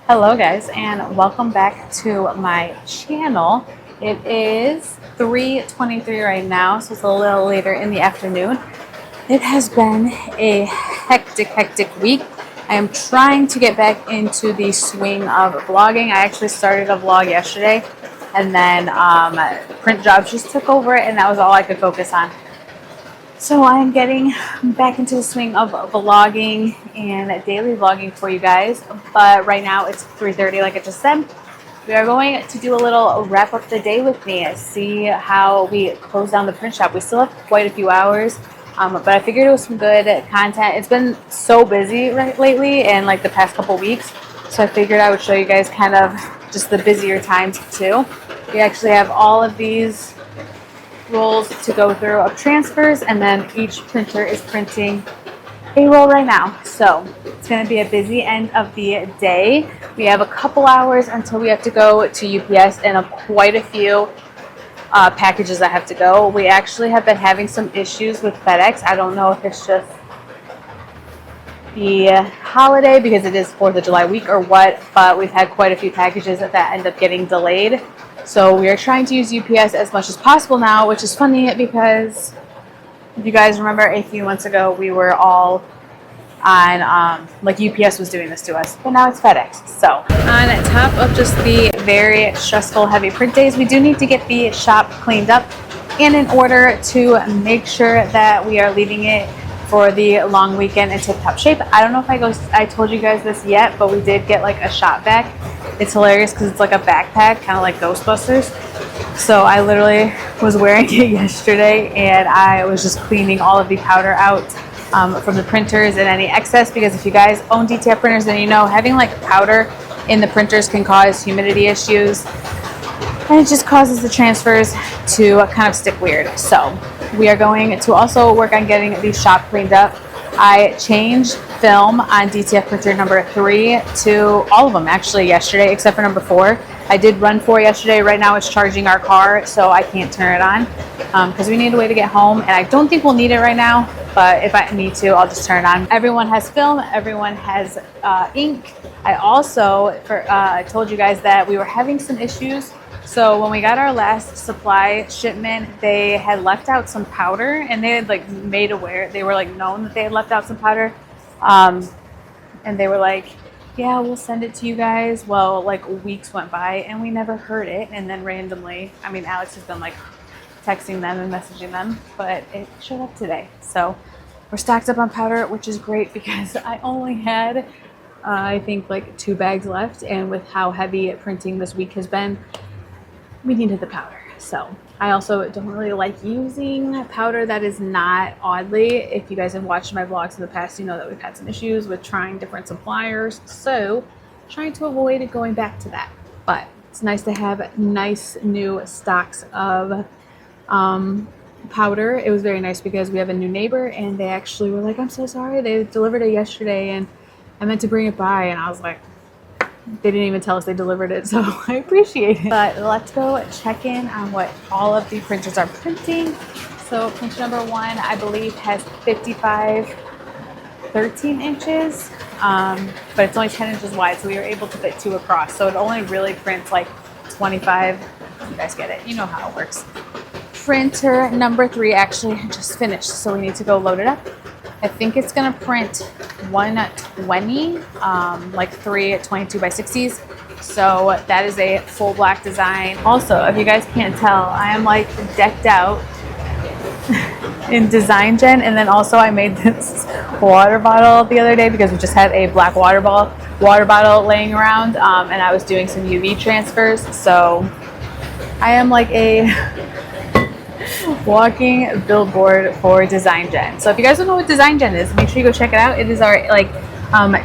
Hello guys, and welcome back to my channel. It is 3:23 right now, so it's a little later in the afternoon. It has been a hectic week. I am trying to get back into the swing of vlogging. I actually started a vlog yesterday, and then print jobs just took over it, and that was all I could focus on. So I am getting back into the swing of vlogging and daily vlogging for you guys. But right now it's 3:30, like I just said. We are going to do a little wrap up the day with me, see how we close down the print shop. We still have quite a few hours, but I figured it was some good content. It's been so busy lately and like the past couple weeks, so I figured I would show you guys kind of just the busier times too. We actually have all of these rolls to go through of transfers, and then each printer is printing a roll right now. So it's going to be a busy end of the day. We have a couple hours until we have to go to UPS, and quite a few packages that have to go. We actually have been having some issues with FedEx. I don't know if it's just the holiday because it is 4th of July week or what, but we've had quite a few packages that end up getting delayed. So we are trying to use UPS as much as possible now, which is funny because if you guys remember a few months ago, we were all on, like UPS was doing this to us, but now it's FedEx. So on top of just the very stressful, heavy print days, we do need to get the shop cleaned up and in order to make sure that we are leaving it for the long weekend in tip-top shape. I don't know if I told you guys this yet, but we did get like a shop vac. It's hilarious because it's like a backpack, kind of like Ghostbusters. So I literally was wearing it yesterday, and I was just cleaning all of the powder out from the printers and any excess, because if you guys own DTF printers, then you know having like powder in the printers can cause humidity issues, and it just causes the transfers to kind of stick weird. So we are going to also work on getting the shop cleaned up. I changed film on DTF printer number 3 to all of them actually yesterday, except for number 4. I did run 4 yesterday. Right now it's charging our car, so I can't turn it on because we need a way to get home, and I don't think we'll need it right now, but if I need to, I'll just turn it on. Everyone has film, everyone has ink. I also told you guys that we were having some issues. So when we got our last supply shipment, they had left out some powder, and they had like made aware, they were like known that they had left out some powder. And they were like, yeah, we'll send it to you guys. Well, like weeks went by and we never heard it. And then randomly, I mean, Alex has been like texting them and messaging them, but it showed up today. So we're stocked up on powder, which is great because I only had, I think like 2 bags left. And with how heavy printing this week has been, we needed the powder. So I also don't really like using powder that is not Oddly. If you guys have watched my vlogs in the past, you know that we've had some issues with trying different suppliers. So trying to avoid going back to that. But it's nice to have nice new stocks of powder. It was very nice because we have a new neighbor, and they actually were like, I'm so sorry, they delivered it yesterday and I meant to bring it by. And I was like, they didn't even tell us they delivered it, so I appreciate it. But let's go check in on what all of the printers are printing. So printer number 1, I believe, has 55 13 inches, but it's only 10 inches wide, so we were able to fit 2 across. So it only really prints like 25. You guys get it. You know how it works. Printer number 3 actually just finished, so we need to go load it up. I think it's gonna print 120, like 3 22 by 60s. So that is a full black design. Also, if you guys can't tell, I am like decked out in design gen, and then also I made this water bottle the other day because we just had a black water bottle laying around, and I was doing some UV transfers. So I am like a walking billboard for Design Gen. So if you guys don't know what Design Gen is, make sure you go check it out. It is our like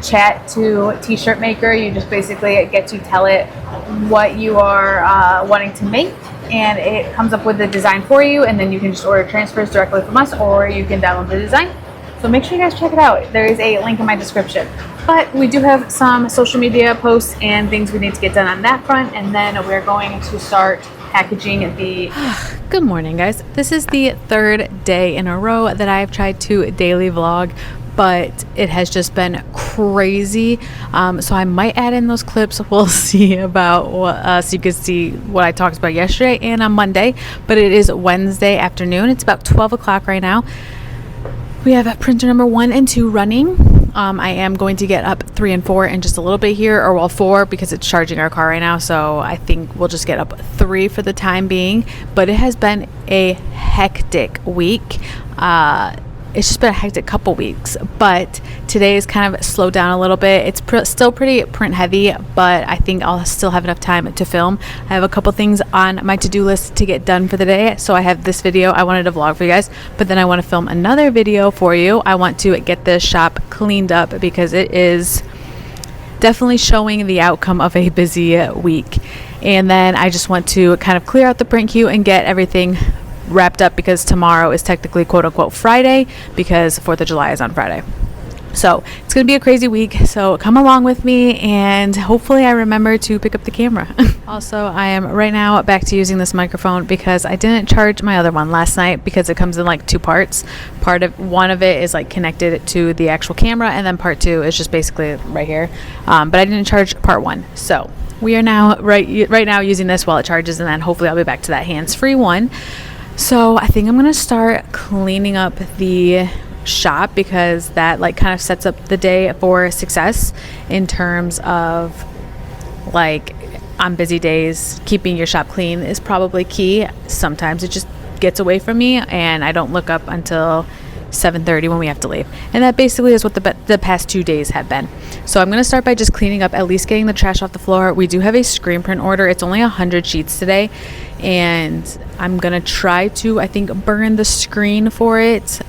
chat to t-shirt maker. You just basically get to tell it what you are wanting to make, and it comes up with the design for you, and then you can just order transfers directly from us, or you can download the design. So make sure you guys check it out. There is a link in my description. But we do have some social media posts and things we need to get done on that front, and then we're going to start packaging the... Good morning, guys. This is the 3rd day in a row that I've tried to daily vlog, but it has just been crazy. So I might add in those clips. We'll see about what, so you can see what I talked about yesterday and on Monday. But it is Wednesday afternoon. It's about 12 o'clock right now. We have printer number 1 and 2 running. I am going to get up 3 and 4 in just a little bit here, or well, 4 because it's charging our car right now. So I think we'll just get up 3 for the time being. But it has been a hectic week. It's just been a hectic couple weeks, but today is kind of slowed down a little bit. It's still pretty print heavy, but I think I'll still have enough time to film. I have a couple things on my to-do list to get done for the day. So I have this video I wanted to vlog for you guys, but then I want to film another video for you. I want to get the shop cleaned up because it is definitely showing the outcome of a busy week. And then I just want to kind of clear out the print queue and get everything wrapped up because tomorrow is technically quote unquote Friday because 4th of July is on Friday. So it's going to be a crazy week. So come along with me and hopefully I remember to pick up the camera. Also, I am right now back to using this microphone because I didn't charge my other one last night because it comes in like 2 parts. One of it is like connected to the actual camera, and then part 2 is just basically right here. But I didn't charge part 1. So we are now right now using this while it charges, and then hopefully I'll be back to that hands-free one. So I think I'm going to start cleaning up the shop because that like kind of sets up the day for success in terms of like on busy days, keeping your shop clean is probably key. Sometimes it just gets away from me and I don't look up until 7:30 when we have to leave. And that basically is what the past 2 days have been. So I'm going to start by just cleaning up, at least getting the trash off the floor. We do have a screen print order. It's only 100 sheets today. And I'm going to try to, I think, burn the screen for it.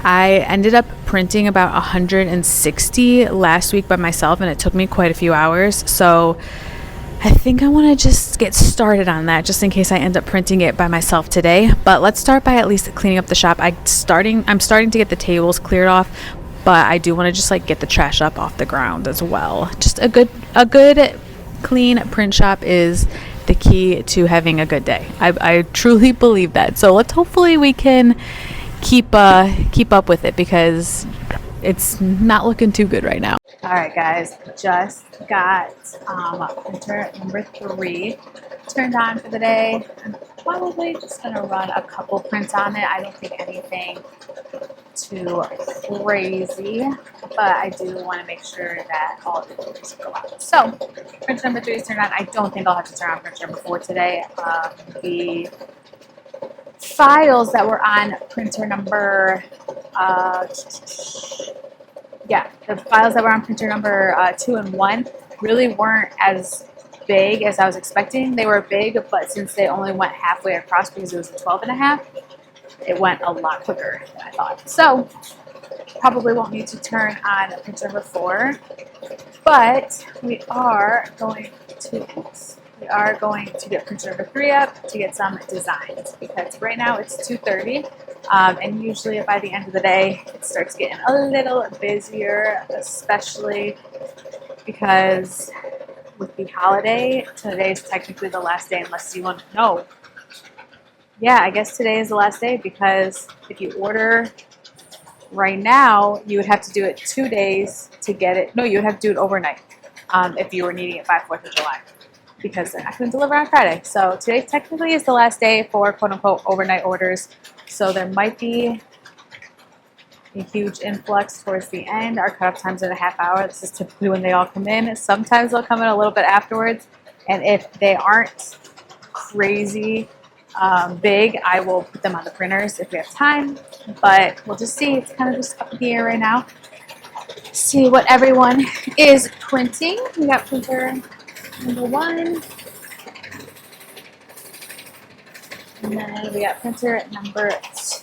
I ended up printing about 160 last week by myself, and it took me quite a few hours. So I think I want to just get started on that just in case I end up printing it by myself today. But let's start by at least cleaning up the shop. I'm starting to get the tables cleared off, but I do want to just like get the trash up off the ground as well. Just a good clean print shop is the key to having a good day. I truly believe that. So hopefully we can keep up with it because it's not looking too good right now. All right, guys, just got printer number 3 turned on for the day. I'm probably just gonna run a couple prints on it. I don't think anything too crazy, but I do want to make sure that all of the filters go out. So printer number 3 is turned on. I don't think I'll have to turn on printer number 4 today. The files that were on printer number the files that were on printer number 2 and 1 really weren't as big as I was expecting. They were big, but since they only went halfway across because it was a 12.5, it went a lot quicker than I thought. So probably won't need to turn on printer number 4, but we are going to get printer number 3 up to get some designs because right now it's 2:30. And usually by the end of the day, it starts getting a little busier, especially because with the holiday, today is technically the last day unless you want to know. Yeah, I guess today is the last day because if you order right now, you would have to do it 2 days to get it. No, you would have to do it overnight if you were needing it by 4th of July because they're not going to deliver on Friday. So today technically is the last day for quote-unquote overnight orders. So there might be a huge influx towards the end. Our cutoff time's in a half hour. This is typically when they all come in. Sometimes they'll come in a little bit afterwards. And if they aren't crazy big, I will put them on the printers if we have time. But we'll just see. It's kind of just up in the air right now. See what everyone is printing. We got printer number 1. And then we got printer number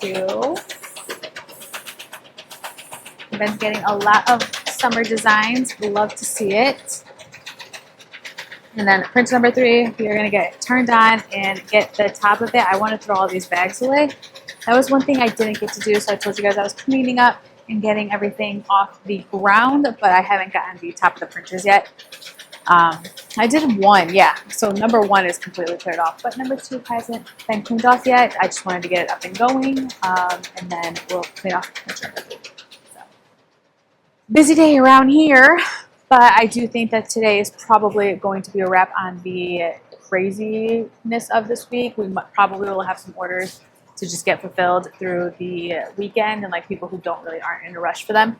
2. I've been getting a lot of summer designs. We love to see it. And then printer number 3, we are going to get it turned on and get the top of it. I want to throw all these bags away. That was one thing I didn't get to do. So I told you guys I was cleaning up and getting everything off the ground, but I haven't gotten the top of the printers yet. I did 1, yeah. So number 1 is completely cleared off, but number 2 hasn't been cleaned off yet. I just wanted to get it up and going, and then we'll clean off the printer. busy day around here, but I do think that today is probably going to be a wrap on the craziness of this week. We probably will have some orders to just get fulfilled through the weekend and like people who aren't in a rush for them.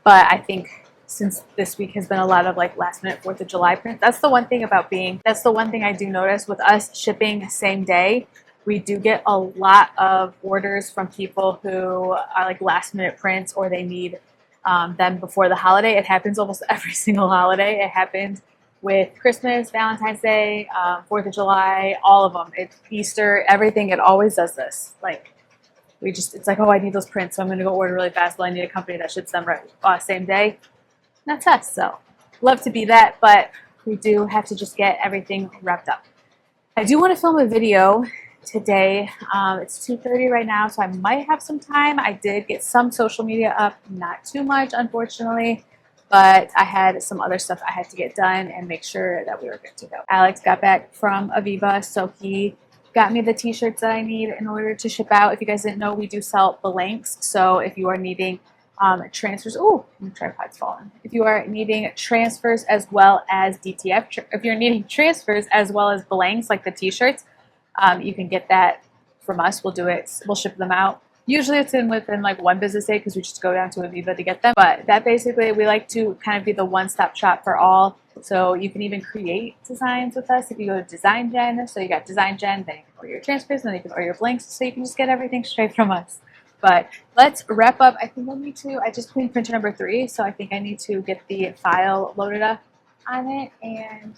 But I think since this week has been a lot of like last minute 4th of July prints, that's the one thing I do notice with us shipping same day. We do get a lot of orders from people who are like last minute prints or they need them before the holiday. It happens almost every single holiday. It happened with Christmas, Valentine's Day, 4th of July, all of them. It's Easter, everything. It always does this. Like it's like, oh, I need those prints, so I'm going to go order really fast. Well, I need a company that ships them right same day. And that's us. So love to be that, but we do have to just get everything wrapped up. I do want to film a video today. It's 2:30 right now, so I might have some time. I did get some social media up, not too much, unfortunately, but I had some other stuff I had to get done and make sure that we were good to go. Alex got back from Aviva, so he got me the t-shirts that I need in order to ship out. If you guys didn't know, we do sell blanks, so if you are needing transfers, my tripod's falling. If you are needing transfers as well as DTF, if you're needing transfers as well as blanks like the t-shirts, you can get that from us. We'll do it. We'll ship them out. Usually it's within like one business day because we just go down to Aviva to get them. But that basically, we like to kind of be the one-stop shop for all. So you can even create designs with us if you go to Design Gen. So you got Design Gen, then you can order your transfers, and then you can order your blanks. So you can just get everything straight from us. But let's wrap up. I think I just cleaned printer number 3. So I think I need to get the file loaded up on it. And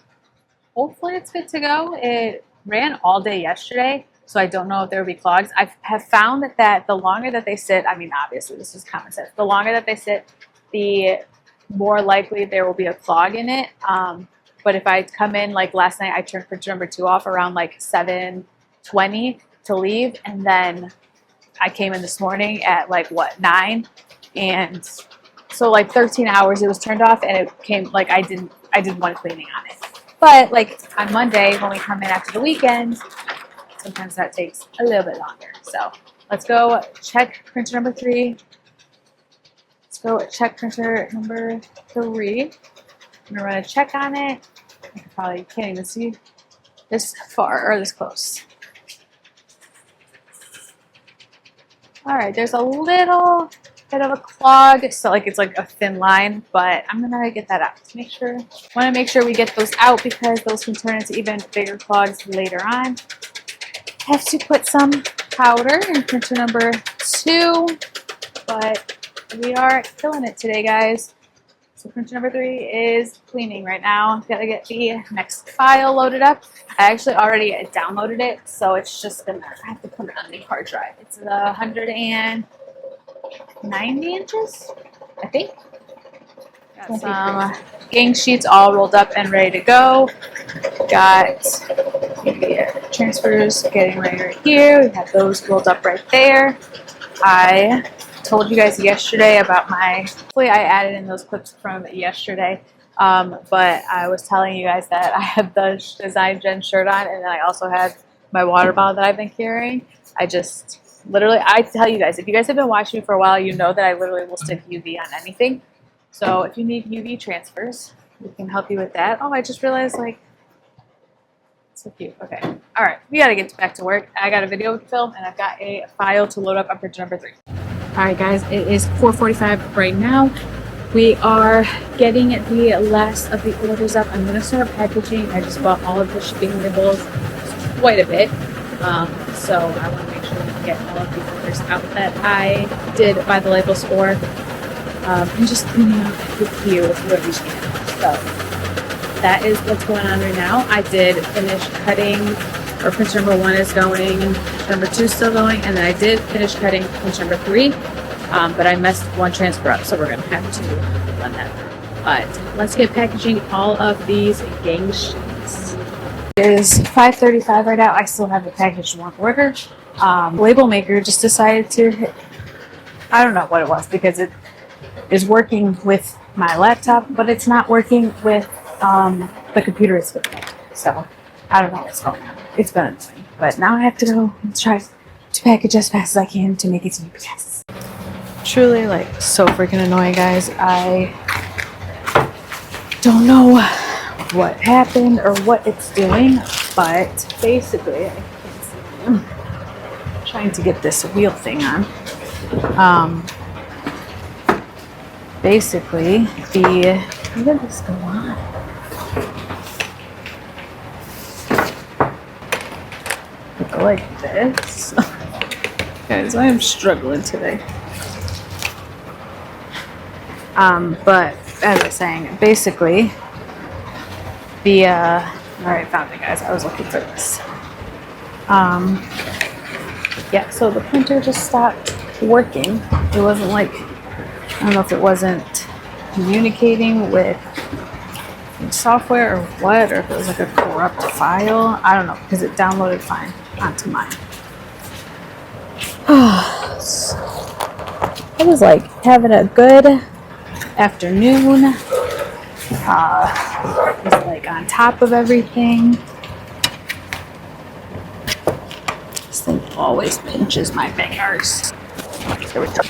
hopefully it's good to go. It ran all day yesterday, so I don't know if there will be clogs. I have found that the longer that they sit, I mean, obviously this is common sense, the longer that they sit, the more likely there will be a clog in it. But if I come in, like last night, I turned printer number 2 off around like 7:20 to leave, and then I came in this morning at like 9, and so like 13 hours it was turned off, and it came like I did one cleaning on it. But like on Monday, when we come in after the weekend, sometimes that takes a little bit longer. So let's go check printer number 3. Let's go check printer number 3. I'm gonna run a check on it. I probably can't even see this far or this close. All right, there's a little bit of a clog, so like it's like a thin line, but I'm gonna get that out to make sure. Want to make sure we get those out because those can turn into even bigger clogs later on. Have to put some powder in printer number 2, but we are killing it today, guys. So printer number 3 is cleaning right now. Gotta get the next file loaded up. I actually already downloaded it, so it's just gonna, I have to put it on the hard drive. It's 190 inches, I think. Got some gang sheets all rolled up and ready to go. Got the transfers getting ready right here. We have those rolled up right there. I told you guys yesterday about hopefully I added in those clips from yesterday, but I was telling you guys that I had the Design Gen shirt on, and then I also had my water bottle that I've been carrying. I tell you guys, if you guys have been watching me for a while, you know that I literally will stick UV on anything. So if you need UV transfers, we can help you with that. Oh, I just realized, like, so cute. Okay. All right. We got to get back to work. I got a video to film, and I've got a file to load up on printer number 3. All right, guys. It is 4:45 right now. We are getting the last of the orders up. I'm going to start packaging. I just bought all of the shipping labels, quite a bit. So I want to make sure we get all of the orders out that I did buy the labels for. And just cleaning up with you where we can. So that is what's going on right now. I did finish cutting, or printer number 1 is going, number 2 is still going, and then I did finish cutting printer number 3, but I messed one transfer up, so we're going to have to run that through. But let's get packaging all of these gang sheets. It is 5:35 right now. I still have the package 1 order. Label maker just decided to, I don't know what it was, because it is working with my laptop, but it's not working with the computer it's with me. So I don't know what's going on. It's been annoying, but now I have to go and try to package as fast as I can to make it to UPS. Truly, like, so freaking annoying, guys. I don't know what happened or what it's doing, but basically, I can't see. I'm trying to get this wheel thing on. Basically, how did this go on? Go like this. Guys, I am struggling today. But as I was saying, basically, alright, found it, guys. I was looking for this. Yeah, so the printer just stopped working. It wasn't like, I don't know if it wasn't communicating with software or what, or if it was like a corrupt file. I don't know, because it downloaded fine onto mine. So, I was like having a good afternoon. Was like on top of everything. This thing always pinches my fingers. There we go.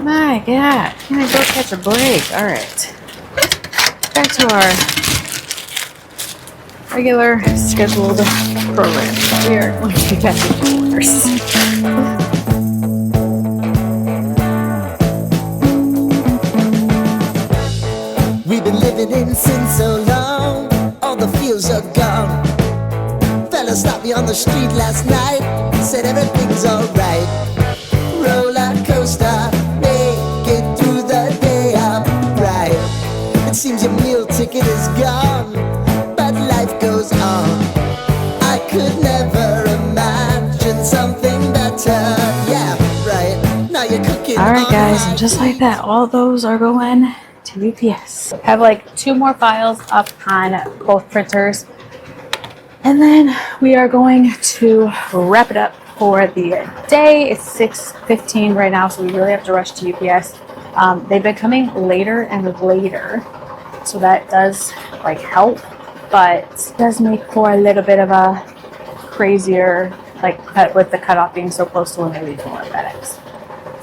My God, can I go catch a break? All right, back to our regular scheduled program. We are going to be catching orders. We've been living in sin so long, all the feels are gone. Fella stopped me on the street last night, said everything's alright. Roller coaster, make it through the day upright. It seems your meal ticket is gone, but life goes on. I could never imagine something better. Yeah, right. Now you're cooking. Alright guys, and just like that, all those are going to UPS. Have like 2 more files up on both printers, and then we are going to wrap it up for the day. It's 6:15 right now, so we really have to rush to UPS. They've been coming later and later, so that does like help, but it does make for a little bit of a crazier like cut with the cutoff being so close to when they leave for FedEx.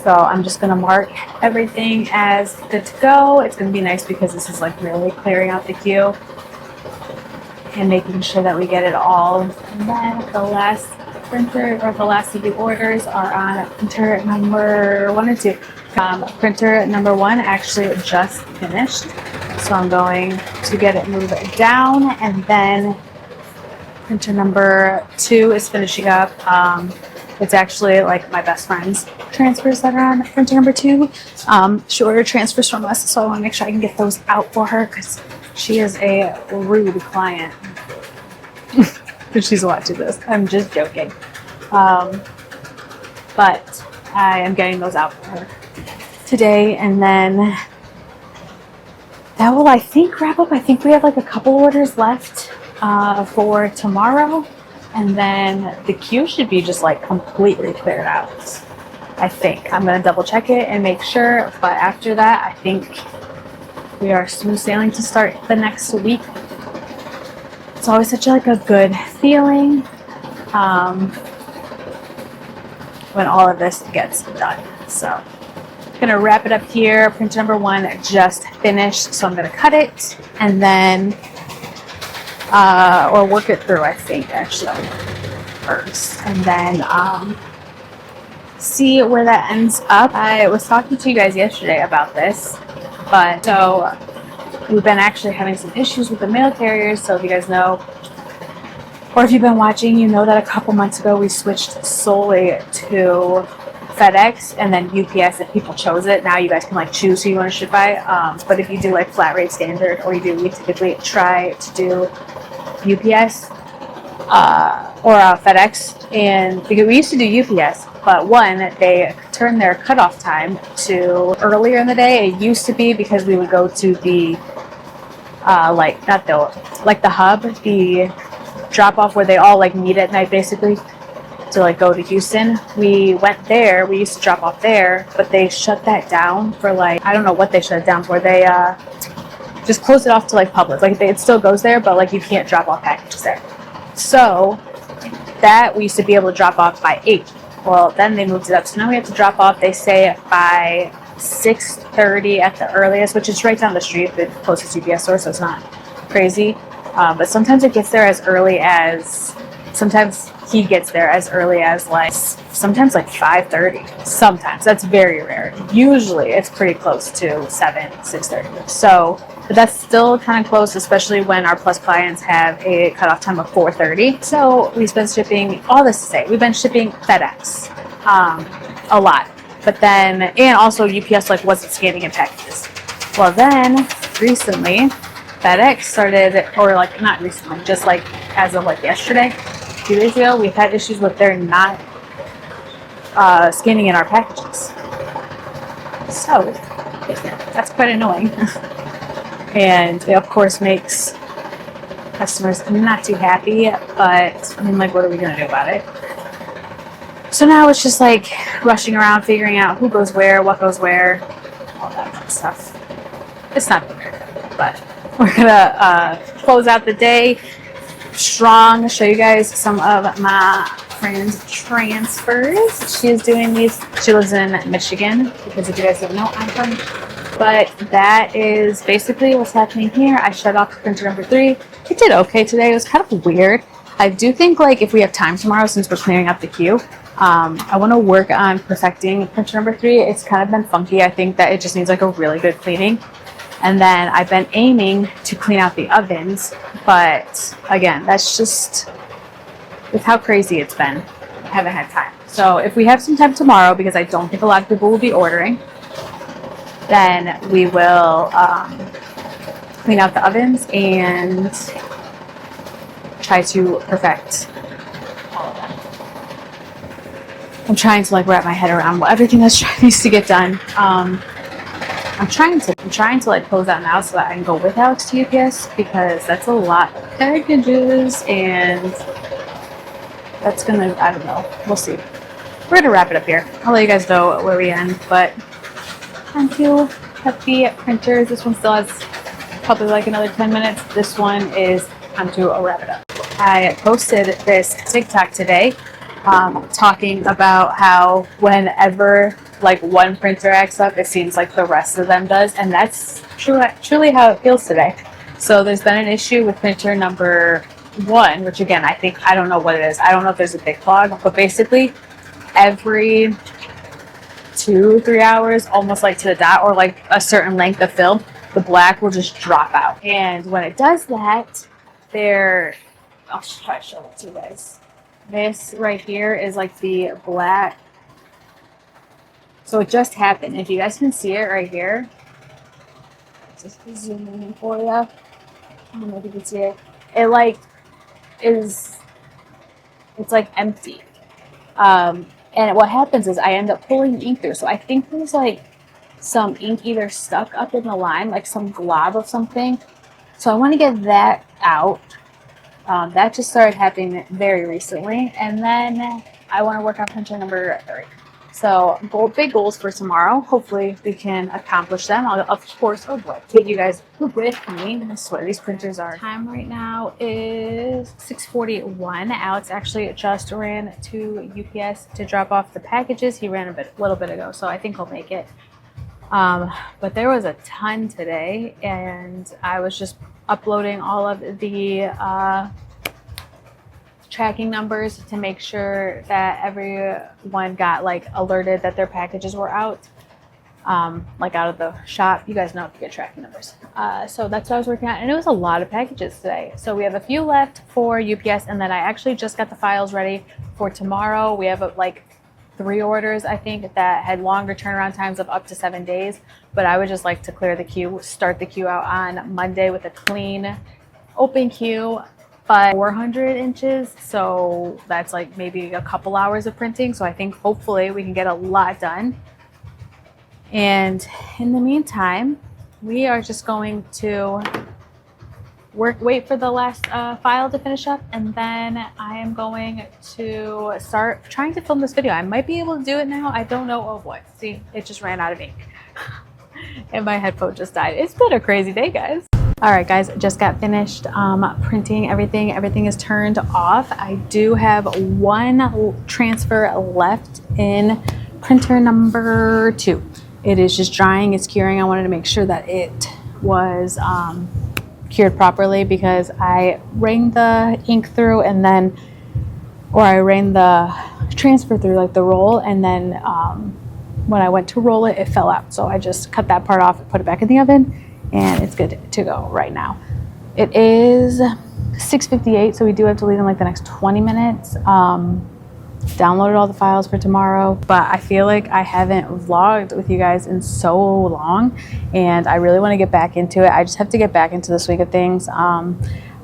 So I'm just going to mark everything as good to go. It's going to be nice because this is like really clearing out the queue and making sure that we get it all. And then the last printer, or the last of the orders, are on printer number 1 and 2. Printer number 1 actually just finished, so I'm going to get it moved down, and then printer number 2 is finishing up. It's actually like my best friend's transfers that are on printer number 2. She ordered transfers from us, so I want to make sure I can get those out for her because she is a rude client. If she's watching this, I'm just joking. But I am getting those out for her today, and then that will, I think, wrap up. I think we have like a couple orders left for tomorrow. And then the queue should be just like completely cleared out. I think. I'm going to double check it and make sure. But after that, I think we are smooth sailing to start the next week. It's always such like a good feeling when all of this gets done. So I'm going to wrap it up here. Printer number 1 just finished. So I'm going to cut it and then or work it through, I think, actually, first, and then see where that ends up. I was talking to you guys yesterday about this, but so we've been actually having some issues with the mail carriers. So if you guys know, or if you've been watching, you know that a couple months ago we switched solely to FedEx and then UPS if people chose it. Now you guys can like choose who you want to ship by. But if you do like flat rate standard, or we typically try to do UPS or FedEx. And because we used to do UPS, but one, they turned their cutoff time to earlier in the day. It used to be because we would go to the the hub, the drop off where they all like meet at night basically to like go to Houston. We went there. We used to drop off there, but they shut that down for like, I don't know what they shut it down for. They just closed it off to like Publix. Like it still goes there, but like you can't drop off packages there. So that we used to be able to drop off by 8. Well, then they moved it up. So now we have to drop off, they say, by 6:30 at the earliest, which is right down the street, the closest UPS store, so it's not crazy. But sometimes it gets there as early as, sometimes he gets there as early as like, sometimes like 5:30. Sometimes. That's very rare. Usually it's pretty close to 6:30. So, but that's still kind of close, especially when our Plus clients have a cutoff time of 4:30. So we've been shipping, all this to say, we've been shipping FedEx a lot. But then, and also UPS like wasn't scanning in packages. Well then, recently, FedEx started, or like not recently, just like as of like yesterday, 2 days ago, we've had issues with their not scanning in our packages. So, that's quite annoying. And it of course makes customers not too happy, but I mean, like, what are we gonna do about it? So now it's just like rushing around, figuring out who goes where, what goes where, all that fun stuff. It's not fair, but we're gonna close out the day strong, show you guys some of my friend's transfers. She is doing these, she lives in Michigan, because if you guys don't know, I'm from, but that is basically what's happening here. I shut off printer number 3. It did okay today. It was kind of weird. I do think like if we have time tomorrow, since we're clearing up the queue, I want to work on perfecting printer number 3. It's kind of been funky. I think that it just needs like a really good cleaning. And then I've been aiming to clean out the ovens, but again, that's just with how crazy it's been. I haven't had time. So if we have some time tomorrow, because I don't think a lot of people will be ordering, then we will clean out the ovens and try to perfect all of them. I'm trying to like wrap my head around everything that needs to get done. I'm trying to like close out now so that I can go with Alex to UPS, because that's a lot of packages and that's gonna, I don't know, we'll see. We're gonna wrap it up here. I'll let you guys know where we end, but time to have the printers. This one still has probably like another 10 minutes. This one is time to wrap it up. I posted this TikTok today talking about how whenever like one printer acts up, it seems like the rest of them does, and that's truly how it feels today. So there's been an issue with printer number 1, which again, I don't know what it is. I don't know if there's a big clog, but basically every 2-3 hours, almost like to the dot, or like a certain length of film, the black will just drop out. And when it does that, I'll try to show it to you guys. This right here is like the black. So it just happened. If you guys can see it right here, just zooming in for you. I don't know if you can see it. It like it's like empty. And what happens is I end up pulling ink through. So I think there's like some ink either stuck up in the line, like some glob of something. So I want to get that out. That just started happening very recently. And then I want to work on printer number 3. So big goals for tomorrow. Hopefully we can accomplish them. I'll, of course, take you guys with me. I swear these printers are. Time right now is 6:41. Alex actually just ran to UPS to drop off the packages. He ran a little bit ago, so I think he'll make it. But there was a ton today, and I was just uploading all of the tracking numbers to make sure that everyone got like alerted that their packages were out, like out of the shop. You guys know if you get tracking numbers. So that's what I was working on, and it was a lot of packages today. So we have a few left for UPS, and then I actually just got the files ready for tomorrow. We have like 3 orders, I think, that had longer turnaround times of up to 7 days, but I would just like to clear the queue, start the queue out on Monday with a clean open queue. But 400 inches, so that's like maybe a couple hours of printing. So I think hopefully we can get a lot done. And in the meantime, we are just going to wait for the last file to finish up, and then I am going to start trying to film this video. I might be able to do it now. I don't know. Oh boy, see, it just ran out of ink. And my headphone just died. It's been a crazy day, guys. All right, guys, just got finished printing everything. Everything is turned off. I do have one transfer left in printer number 2. It is just drying, it's curing. I wanted to make sure that it was cured properly because I ran the ink through and then, or I ran the transfer through, like the roll, and then when I went to roll it, it fell out. So I just cut that part off and put it back in the oven, and it's good to go right now. It is 6:58, so we do have to leave in like the next 20 minutes. Downloaded all the files for tomorrow, but I feel like I haven't vlogged with you guys in so long, and I really want to get back into it. I just have to get back into the swing of things.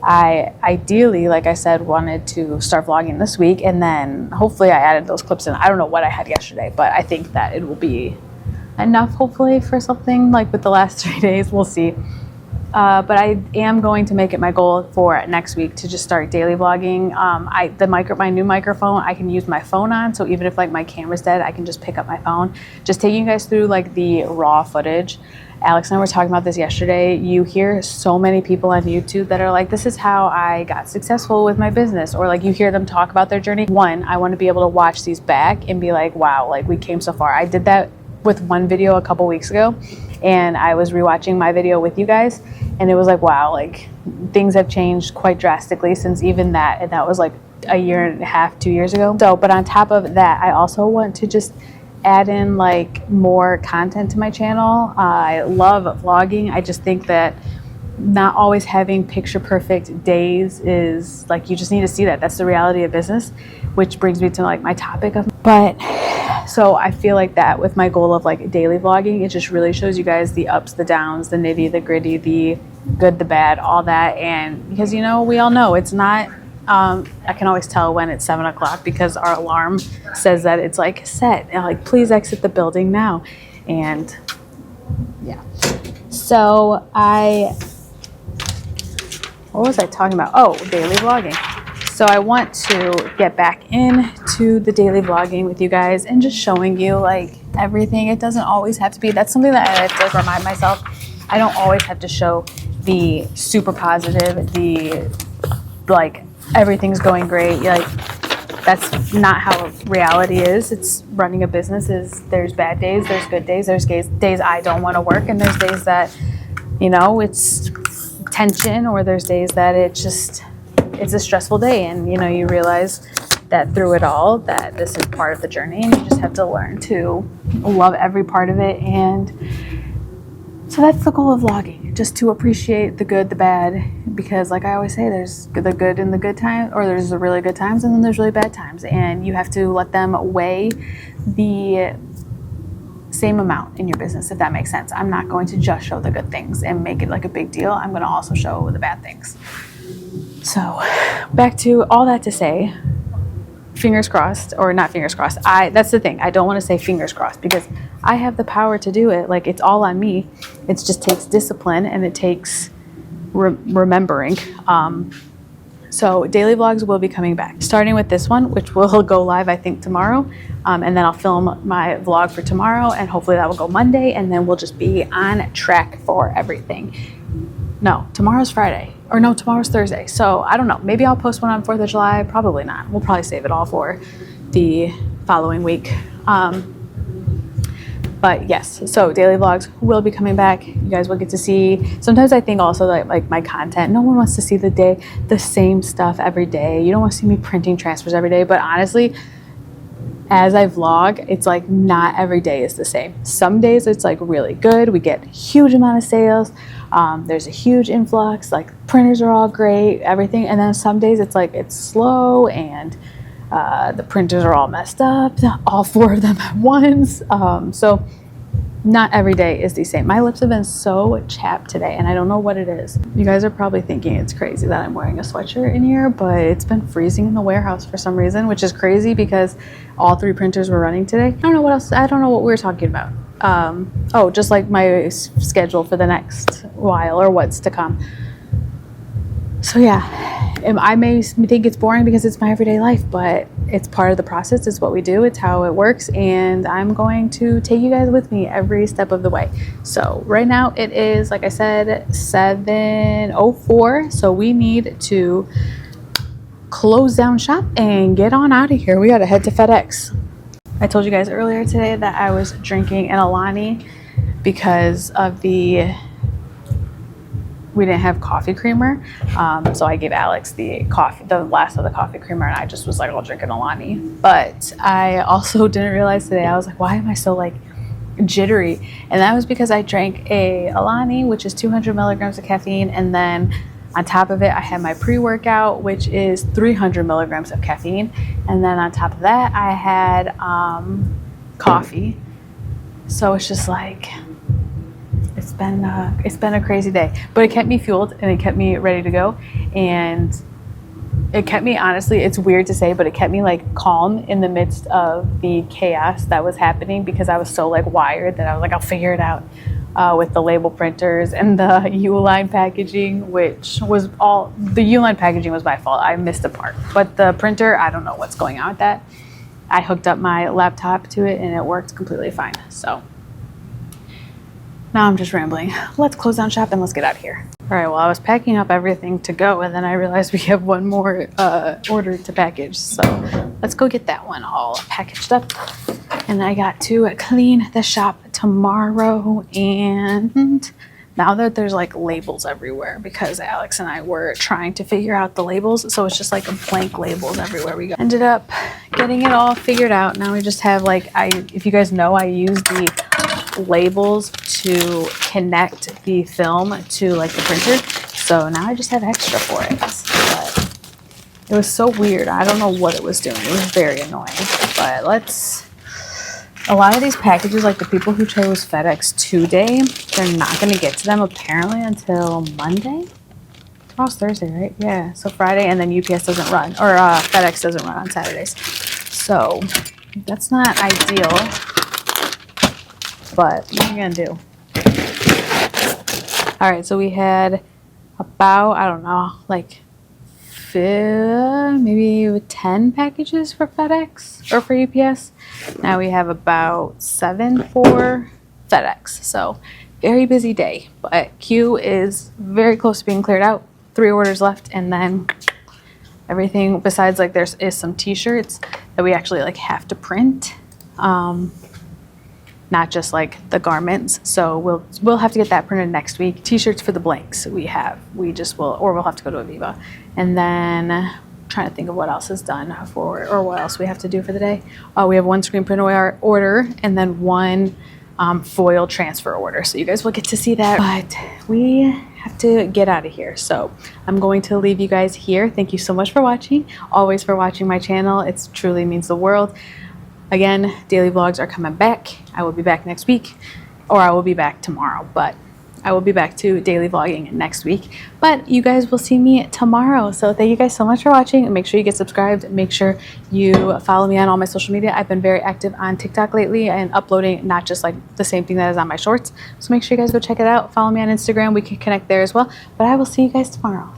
I ideally, like I said, wanted to start vlogging this week, and then hopefully I added those clips in. I don't know what I had yesterday, but I think that it will be enough, hopefully, for something like with the last 3 days. We'll see. But I am going to make it my goal for next week to just start daily vlogging. My new microphone, I can use my phone on, so even if like my camera's dead, I can just pick up my phone. Just taking you guys through like the raw footage. Alex and I were talking about this yesterday. You hear so many people on YouTube that are like, this is how I got successful with my business, or like you hear them talk about their journey. One, I want to be able to watch these back and be like, wow, like we came so far. I did that with one video a couple weeks ago, and I was rewatching my video with you guys, and it was like, wow, like things have changed quite drastically since even that, and that was like a year and a half, 2 years ago. So, but on top of that, I also want to just add in like more content to my channel. I love vlogging. I just think that not always having picture perfect days is like, you just need to see that. That's the reality of business, which brings me to like my topic of, but so I feel like that with my goal of like daily vlogging, it just really shows you guys the ups, the downs, the nitty, the gritty, the good, the bad, all that. And because, you know, we all know it's not, I can always tell when it's 7 o'clock because our alarm says that it's like set and like, please exit the building now. And yeah, so what was I talking about? Oh, daily vlogging. So I want to get back into the daily vlogging with you guys and just showing you like everything. It doesn't always have to be, that's something that I have to like remind myself. I don't always have to show the super positive, the like everything's going great. Like that's not how reality is. It's running a business is there's bad days, there's good days, there's days I don't want to work, and there's days that, you know, it's tension, or there's days that it's a stressful day, and you know, you realize that through it all that this is part of the journey, and you just have to learn to love every part of it. And so that's the goal of vlogging, just to appreciate the good, the bad, because like I always say, there's the good and the good times, or there's the really good times and then there's really bad times, and you have to let them weigh the same amount in your business, if that makes sense. I'm not going to just show the good things and make it like a big deal. I'm going to also show the bad things. So back to all that to say, fingers crossed, or not fingers crossed. That's the thing. I don't want to say fingers crossed because I have the power to do it. Like, it's all on me. It just takes discipline, and it takes remembering. So daily vlogs will be coming back, starting with this one, which will go live, I think, tomorrow. And then I'll film my vlog for tomorrow, and hopefully that will go Monday, and then we'll just be on track for everything. No, tomorrow's Friday. Or no, tomorrow's Thursday. So I don't know. Maybe I'll post one on 4th of July. Probably not. We'll probably save it all for the following week. But yes, so daily vlogs will be coming back. You guys will get to see. Sometimes I think also that like my content, no one wants to see the same stuff every day. You don't want to see me printing transfers every day. But honestly, as I vlog, it's like not every day is the same. Some days it's like really good. We get a huge amount of sales. There's a huge influx. Like printers are all great, everything. And then some days it's like it's slow, and the printers are all messed up, all 4 of them at once. So not every day is the same. My lips have been so chapped today, and I don't know what it is. You guys are probably thinking it's crazy that I'm wearing a sweatshirt in here, but it's been freezing in the warehouse for some reason, which is crazy because all 3 printers were running today. I don't know what else. I don't know what we were talking about. Oh, just like my schedule for the next while, or what's to come. So yeah, I may think it's boring because it's my everyday life, but it's part of the process. It's what we do. It's how it works. And I'm going to take you guys with me every step of the way. So right now it is, like I said, 7:04. So we need to close down shop and get on out of here. We got to head to FedEx. I told you guys earlier today that I was drinking an Alani because of we didn't have coffee creamer, so I gave Alex the last of the coffee creamer, and I just was like, I'll drink an Alani. But I also didn't realize today, I was like, why am I so like jittery? And that was because I drank a Alani, which is 200 milligrams of caffeine, and then on top of it I had my pre-workout, which is 300 milligrams of caffeine, and then on top of that I had coffee. So it's just like, it's been a crazy day, but it kept me fueled and it kept me ready to go, and it kept me, honestly, it's weird to say, but it kept me like calm in the midst of the chaos that was happening, because I was so like wired that I was like, I'll figure it out with the label printers and the U-line packaging, which was all, the U-line packaging was my fault. I missed a part, but the printer, I don't know what's going on with that. I hooked up my laptop to it and it worked completely fine. So now I'm just rambling. Let's close down shop and let's get out of here. All right, well, I was packing up everything to go, and then I realized we have one more order to package. So let's go get that one all packaged up. And I got to clean the shop tomorrow. And now that there's like labels everywhere, because Alex and I were trying to figure out the labels, so it's just like blank labels everywhere we go. Ended up getting it all figured out. Now we just have like, if you guys know, I use the labels to connect the film to like the printer, so now I just have extra for it. But it was so weird. I don't know what it was doing. It was very annoying. But a lot of these packages, like the people who chose FedEx today, they're not going to get to them apparently until Monday. Tomorrow's Thursday, right? Yeah, so Friday, and then UPS doesn't run, or FedEx doesn't run on Saturdays, so that's not ideal. But what are you gonna do? All right, so we had about, I don't know, like maybe 10 packages for FedEx or for UPS. Now we have about 7 for FedEx. So very busy day, but Q is very close to being cleared out. 3 orders left, and then everything besides like there is some t-shirts that we actually like have to print. Not just like the garments, so we'll have to get that printed next week. T-shirts for the blanks we'll have to go to Aviva. And then trying to think of what else is done for, or what else we have to do for the day. We have 1 screen print order, and then 1 foil transfer order, so you guys will get to see that. But we have to get out of here, so I'm going to leave you guys here. Thank you so much for watching, always for watching my channel. It truly means the world. Again, daily vlogs are coming back. I will be back next week, or I will be back tomorrow, but I will be back to daily vlogging next week. But you guys will see me tomorrow. So thank you guys so much for watching, and make sure you get subscribed. Make sure you follow me on all my social media. I've been very active on TikTok lately and uploading not just like the same thing that is on my shorts. So make sure you guys go check it out. Follow me on Instagram. We can connect there as well. But I will see you guys tomorrow.